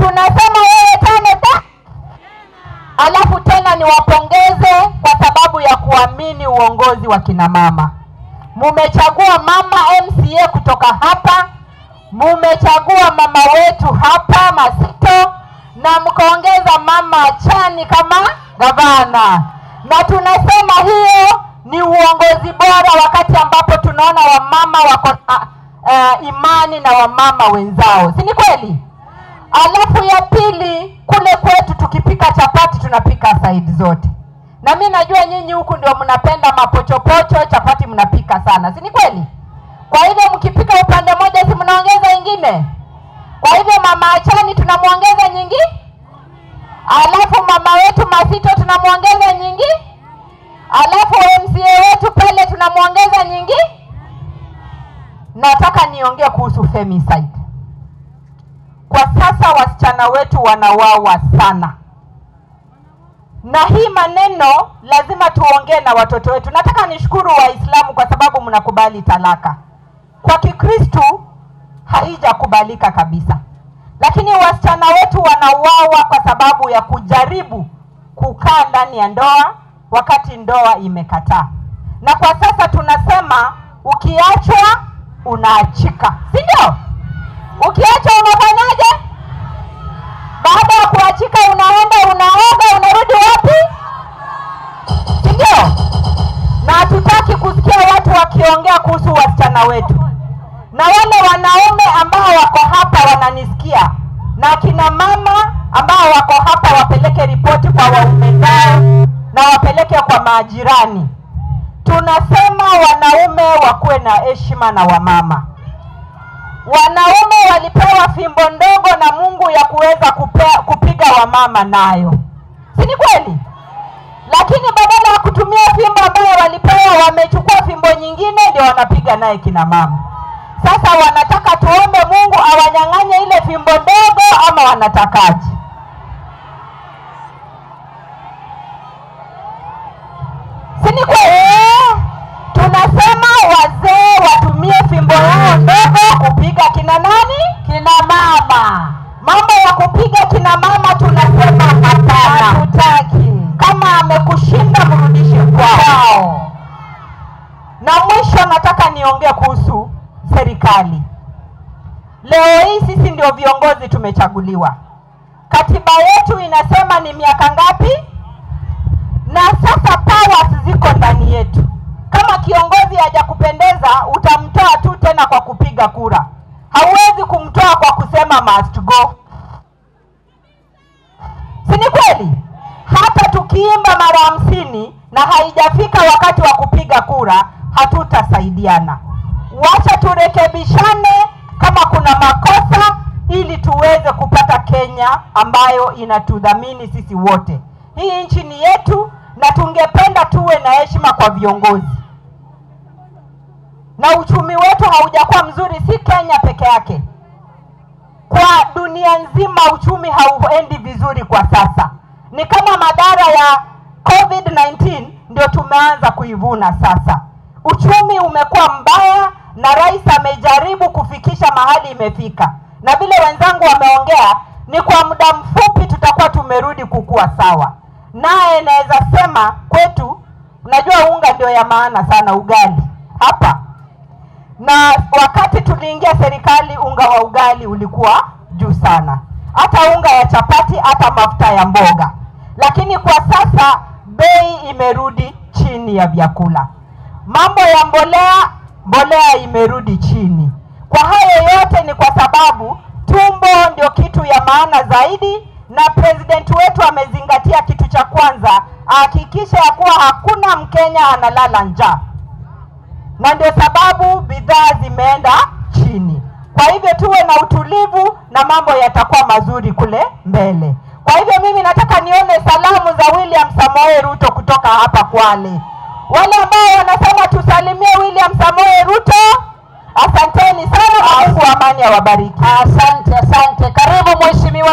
tunasema wewe tena alafu tena niwapongeze kwa sababu ya kuamini uongozi wa kina mama. Mumechagua mama MCA kutoka hapa, mumechagua mama wetu hapa Masito, na mkaongeza mama Chani kama gavana. Na tunasema hiyo ni uongozi bora wakati ambapo tunaona wamama wako imani na wamama wenzao. Si ni kweli? Alafu ya pili, kule kwetu tukipika chapati tunapika side zote. Na mimi najua nyinyi huku ndio mnapenda mapochopocho, chapati mnapika sana. Si ni kweli? Kwa hivyo mkipika upande moja si mnaongeza ingine. Kwa hivyo mama Achani tunamuongeza nyingi. Alafu mama wetu Masito tunamuongeza nyingi. Alafu MCA wetu pale tunamuongeza nyingi. Nataka niongee kuhusu femicide. Kwa sasa wasichana wetu wanawawa sana. Na hii maneno lazima tuongee na watoto wetu. Nataka nishukuru Waislamu kwa sababu mnakubali talaka. Kwa Kikristo haijakubalika kabisa. Lakini wasichana wetu wanawawa kwa sababu ya kujaribu kukaa ndani ya ndoa wakati ndoa imekataa. Na kwa sasa tunasema ukiachwa unaachika. Si ndio? Ukiachwa unafanyaje? Baada ya kuachika unaenda unaoga unarudi wapi? Si ndio? Na hatutaki kusikia watu wakiongea kuhusu wasichana wetu. Na wale wanaume ambao wako hapa wananisikia, na kina mama ambao wako hapa wapeleke ripoti kwa waume zao na wapeleke kwa majirani. Tunasema wanaume wakuwe na heshima na wamama. Wanaume walipewa fimbo ndogo na Mungu ya kuweza kupiga wamama nayo. Si ni kweli? Lakini badala ya kutumia fimbo ambayo walipewa wamechukua fimbo nyingine ndio wanapiga naye kina mama. Sasa wanataka tuombe Mungu awanyang'anye ile fimbo ndogo ama wanatakaje? Si ni kweli? Tunasema wazee watumie fimbo yao ndogo kupiga kina nani? Kina mama. Mambo ya kupiga kina mama tunasema hapana. Hatutaki. Kama amekushinda mrudishe kwao. Na mwisho nataka niongee kuhusu serikali. Leo hii sisi ndio viongozi tumechaguliwa. Katiba yetu inasema ni miaka ngapi? Na sasa powers ziko ndani yetu. Kama kiongozi hajakupendeza utamtoa tu tena kwa kupiga kura. Hauwezi kumtoa kwa kusema must go. Si ni kweli? Hata tukiimba mara 50 na haijafika wakati wa kupiga kura hatutasaidiana. Wacha turekebishane kama kuna makosa ili tuweze kupata Kenya ambayo inatudhamini sisi wote. Hii nchi ni yetu na tungependa tuwe na heshima kwa viongozi. Na uchumi wetu haujakuwa mzuri, si Kenya peke yake. Kwa dunia nzima uchumi hauendi vizuri kwa sasa. Ni kama madhara ya COVID-19 ndio tumeanza kuivuna sasa. Uchumi umekuwa mbaya na rais amejaribu kufikisha mahali imefika. Na vile wenzangu wameongea ni kwa muda mfupi tutakuwa tumerudi kukua sawa. Naye naweza sema kwetu, unajua unga ndio ya maana sana, ugali hapa. Na wakati tuliingia serikali unga wa ugali ulikuwa juu sana. Hata unga ya chapati, hata mafuta ya mboga. Lakini kwa sasa bei imerudi chini ya vyakula. Mambo ya mbolea imerudi chini. Kwa hayo yote ni kwa sababu tumbo ndio kitu ya maana zaidi, na president wetu amezingatia kitu cha kwanza, hakikisha ya kuwa hakuna Mkenya analala njaa. Na ndio sababu bidhaa zimeenda chini. Kwa hivyo tuwe na utulivu na mambo yatakuwa mazuri kule mbele. Kwa hivyo mimi nataka nione salamu za William Samoei Ruto kutoka hapa Kwale. Wale ambao wanasema tusalimie William Samoei Ruto, asanteni sana na Mungu amani awabariki. Asante. Karibu mheshimiwa.